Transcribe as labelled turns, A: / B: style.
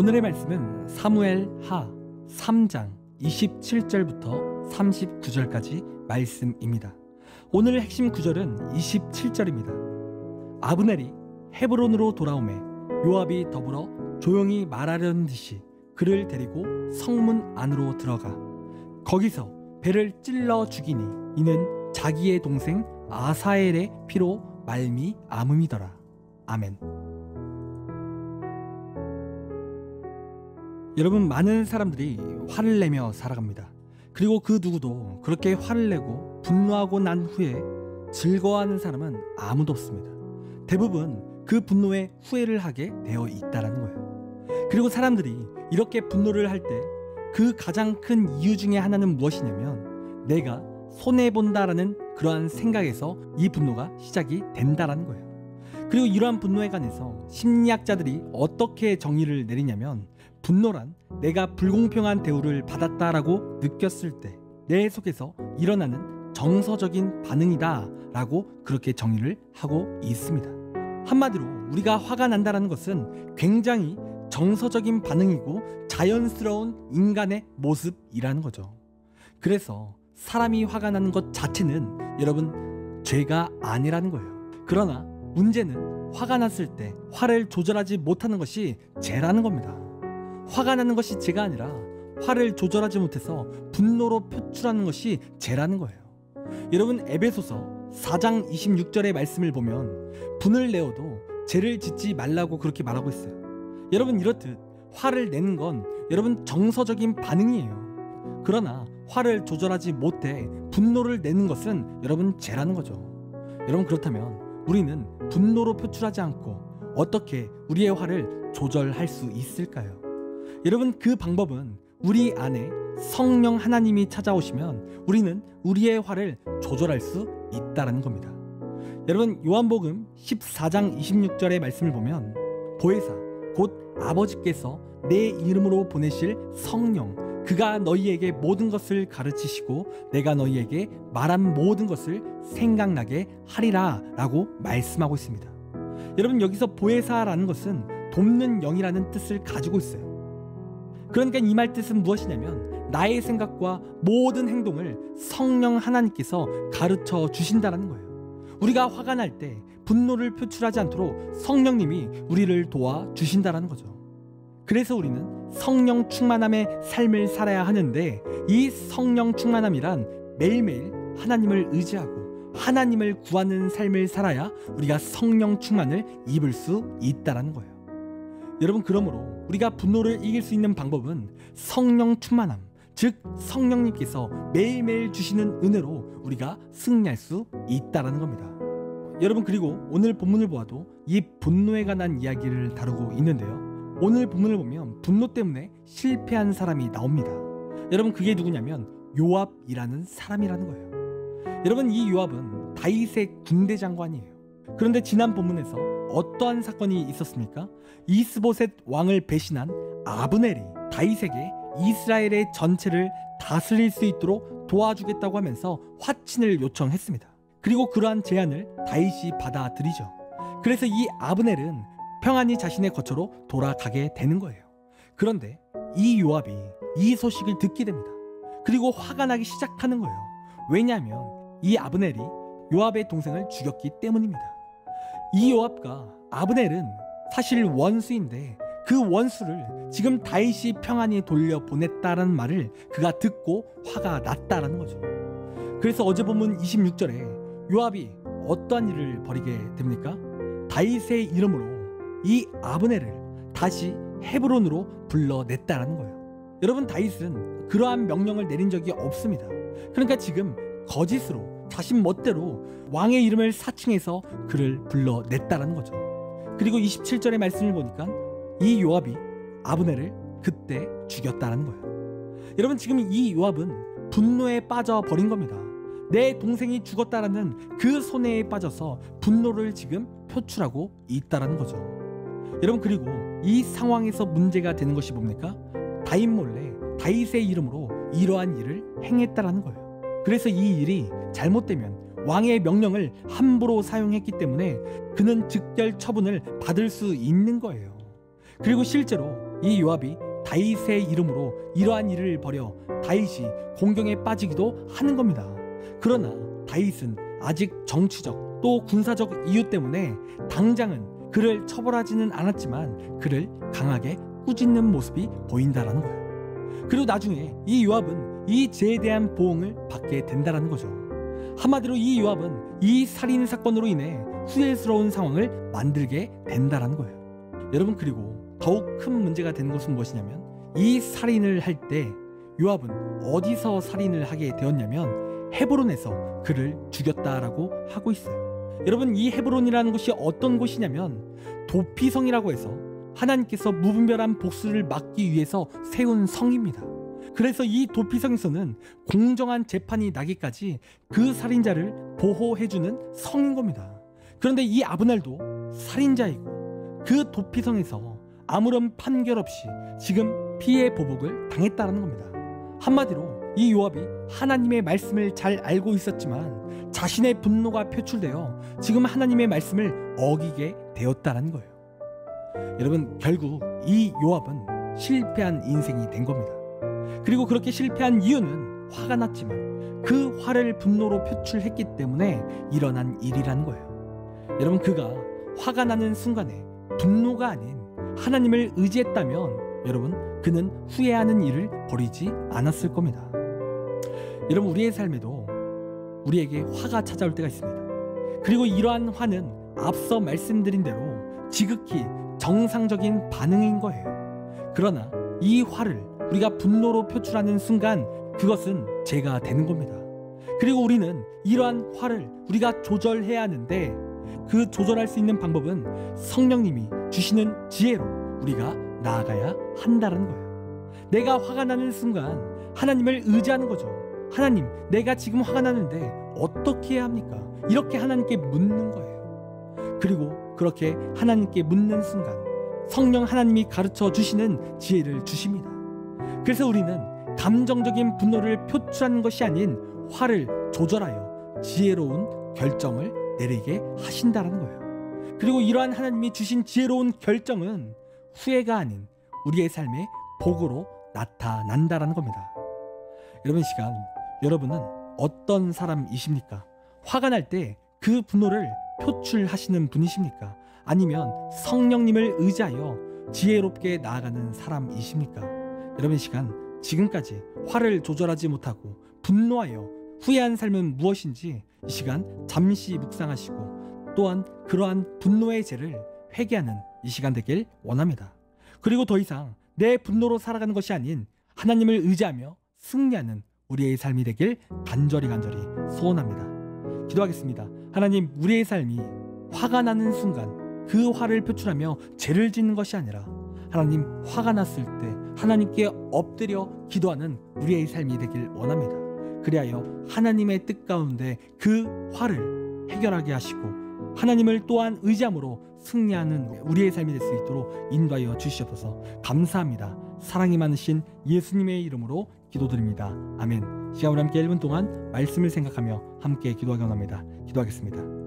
A: 오늘의 말씀은 사무엘하 3장 27절부터 39절까지 말씀입니다. 오늘 핵심 구절은 27절입니다. 아브넬이 헤브론으로 돌아오매 요압이 더불어 조용히 말하려는 듯이 그를 데리고 성문 안으로 들어가 거기서 배를 찔러 죽이니 이는 자기의 동생 아사엘의 피로 말미암음이더라. 아멘. 여러분, 많은 사람들이 화를 내며 살아갑니다. 그리고 그 누구도 그렇게 화를 내고 분노하고 난 후에 즐거워하는 사람은 아무도 없습니다. 대부분 그 분노에 후회를 하게 되어 있다는 거예요. 그리고 사람들이 이렇게 분노를 할 때 그 가장 큰 이유 중에 하나는 무엇이냐면 내가 손해본다라는 그러한 생각에서 이 분노가 시작이 된다는 거예요. 그리고 이러한 분노에 관해서 심리학자들이 어떻게 정의를 내리냐면 분노란 내가 불공평한 대우를 받았다라고 느꼈을 때 내 속에서 일어나는 정서적인 반응이다 라고 그렇게 정의를 하고 있습니다. 한마디로 우리가 화가 난다는 것은 굉장히 정서적인 반응이고 자연스러운 인간의 모습이라는 거죠. 그래서 사람이 화가 나는 것 자체는 여러분 죄가 아니라는 거예요. 그러나 문제는 화가 났을 때 화를 조절하지 못하는 것이 죄라는 겁니다. 화가 나는 것이 죄가 아니라 화를 조절하지 못해서 분노로 표출하는 것이 죄라는 거예요. 여러분, 에베소서 4장 26절의 말씀을 보면 분을 내어도 죄를 짓지 말라고 그렇게 말하고 있어요. 여러분, 이렇듯 화를 내는 건 여러분 정서적인 반응이에요. 그러나 화를 조절하지 못해 분노를 내는 것은 여러분 죄라는 거죠. 여러분, 그렇다면 우리는 분노로 표출하지 않고 어떻게 우리의 화를 조절할 수 있을까요? 여러분, 그 방법은 우리 안에 성령 하나님이 찾아오시면 우리는 우리의 화를 조절할 수 있다는 겁니다. 여러분, 요한복음 14장 26절의 말씀을 보면 보혜사 곧 아버지께서 내 이름으로 보내실 성령 그가 너희에게 모든 것을 가르치시고 내가 너희에게 말한 모든 것을 생각나게 하리라 라고 말씀하고 있습니다. 여러분, 여기서 보혜사라는 것은 돕는 영이라는 뜻을 가지고 있어요. 그러니까 이 말 뜻은 무엇이냐면 나의 생각과 모든 행동을 성령 하나님께서 가르쳐 주신다는 거예요. 우리가 화가 날 때 분노를 표출하지 않도록 성령님이 우리를 도와주신다는 거죠. 그래서 우리는 성령 충만함의 삶을 살아야 하는데 이 성령 충만함이란 매일매일 하나님을 의지하고 하나님을 구하는 삶을 살아야 우리가 성령 충만을 입을 수 있다는 거예요. 여러분, 그러므로 우리가 분노를 이길 수 있는 방법은 성령 충만함, 즉 성령님께서 매일매일 주시는 은혜로 우리가 승리할 수 있다는 겁니다. 여러분, 그리고 오늘 본문을 보아도 이 분노에 관한 이야기를 다루고 있는데요. 오늘 본문을 보면 분노 때문에 실패한 사람이 나옵니다. 여러분, 그게 누구냐면 요압이라는 사람이라는 거예요. 여러분, 이 요압은 다윗의 군대 장관이에요. 그런데 지난 본문에서 어떠한 사건이 있었습니까? 이스보셋 왕을 배신한 아브넬이 다윗에게 이스라엘의 전체를 다스릴 수 있도록 도와주겠다고 하면서 화친을 요청했습니다. 그리고 그러한 제안을 다윗이 받아들이죠. 그래서 이 아브넬은 평안히 자신의 거처로 돌아가게 되는 거예요. 그런데 이 요압이 이 소식을 듣게 됩니다. 그리고 화가 나기 시작하는 거예요. 왜냐하면 이 아브넬이 요압의 동생을 죽였기 때문입니다. 이 요압과 아브넬은 사실 원수인데 그 원수를 지금 다윗이 평안히 돌려보냈다는 말을 그가 듣고 화가 났다는 거죠. 그래서 어제 본문 26절에 요압이 어떠한 일을 벌이게 됩니까? 다윗의 이름으로 이 아브넬을 다시 헤브론으로 불러냈다는 거예요. 여러분, 다윗은 그러한 명령을 내린 적이 없습니다. 그러니까 지금 거짓으로 자신 멋대로 왕의 이름을 사칭해서 그를 불러냈다는 거죠. 그리고 27절의 말씀을 보니까 이 요압이 아브넬을 그때 죽였다는 거예요. 여러분, 지금 이 요압은 분노에 빠져버린 겁니다. 내 동생이 죽었다라는 그 손해에 빠져서 분노를 지금 표출하고 있다는 거죠. 여러분, 그리고 이 상황에서 문제가 되는 것이 뭡니까? 다윗 몰래 다윗의 이름으로 이러한 일을 행했다라는 거예요. 그래서 이 일이 잘못되면 왕의 명령을 함부로 사용했기 때문에 그는 즉결 처분을 받을 수 있는 거예요. 그리고 실제로 이 요압이 다윗의 이름으로 이러한 일을 벌여 다윗이 공경에 빠지기도 하는 겁니다. 그러나 다윗은 아직 정치적 또 군사적 이유 때문에 당장은 그를 처벌하지는 않았지만 그를 강하게 꾸짖는 모습이 보인다라는 거예요. 그리고 나중에 이 요압은 이 죄에 대한 보응을 받게 된다라는 거죠. 한마디로 이 요압은 이 살인 사건으로 인해 후회스러운 상황을 만들게 된다라는 거예요. 여러분, 그리고 더욱 큰 문제가 되는 것은 무엇이냐면 이 살인을 할 때 요압은 어디서 살인을 하게 되었냐면 헤브론에서 그를 죽였다라고 하고 있어요. 여러분, 이 헤브론이라는 곳이 어떤 곳이냐면 도피성이라고 해서 하나님께서 무분별한 복수를 막기 위해서 세운 성입니다. 그래서 이 도피성에서는 공정한 재판이 나기까지 그 살인자를 보호해주는 성인 겁니다. 그런데 이 아브넬도 살인자이고 그 도피성에서 아무런 판결 없이 지금 피해 보복을 당했다는 겁니다. 한마디로 이 요압이 하나님의 말씀을 잘 알고 있었지만 자신의 분노가 표출되어 지금 하나님의 말씀을 어기게 되었다는 거예요. 여러분, 결국 이 요압은 실패한 인생이 된 겁니다. 그리고 그렇게 실패한 이유는 화가 났지만 그 화를 분노로 표출했기 때문에 일어난 일이라는 거예요. 여러분, 그가 화가 나는 순간에 분노가 아닌 하나님을 의지했다면 여러분, 그는 후회하는 일을 벌이지 않았을 겁니다. 여러분, 우리의 삶에도 우리에게 화가 찾아올 때가 있습니다. 그리고 이러한 화는 앞서 말씀드린 대로 지극히 정상적인 반응인 거예요. 그러나 이 화를 우리가 분노로 표출하는 순간 그것은 죄가 되는 겁니다. 그리고 우리는 이러한 화를 우리가 조절해야 하는데 그 조절할 수 있는 방법은 성령님이 주시는 지혜로 우리가 나아가야 한다는 거예요. 내가 화가 나는 순간 하나님을 의지하는 거죠. 하나님, 내가 지금 화가 나는데 어떻게 해야 합니까? 이렇게 하나님께 묻는 거예요. 그리고 그렇게 하나님께 묻는 순간 성령 하나님이 가르쳐 주시는 지혜를 주십니다. 그래서 우리는 감정적인 분노를 표출하는 것이 아닌 화를 조절하여 지혜로운 결정을 내리게 하신다는 거예요. 그리고 이러한 하나님이 주신 지혜로운 결정은 후회가 아닌 우리의 삶의 복으로 나타난다는 겁니다. 여러분, 이 시간 여러분은 어떤 사람이십니까? 화가 날 때 그 분노를 표출하시는 분이십니까? 아니면 성령님을 의지하여 지혜롭게 나아가는 사람이십니까? 여러분, 이 시간 지금까지 화를 조절하지 못하고 분노하여 후회한 삶은 무엇인지 이 시간 잠시 묵상하시고 또한 그러한 분노의 죄를 회개하는 이 시간 되길 원합니다. 그리고 더 이상 내 분노로 살아가는 것이 아닌 하나님을 의지하며 승리하는 우리의 삶이 되길 간절히 소원합니다. 기도하겠습니다. 하나님, 우리의 삶이 화가 나는 순간 그 화를 표출하며 죄를 짓는 것이 아니라 하나님, 화가 났을 때 하나님께 엎드려 기도하는 우리의 삶이 되길 원합니다. 그리하여 하나님의 뜻 가운데 그 화를 해결하게 하시고 하나님을 또한 의지함으로 승리하는 우리의 삶이 될 수 있도록 인도하여 주시옵소서. 감사합니다. 사랑이 많으신 예수님의 이름으로 기도드립니다. 아멘. 시간 우리 함께 1분 동안 말씀을 생각하며 함께 기도하기 원합니다. 기도하겠습니다.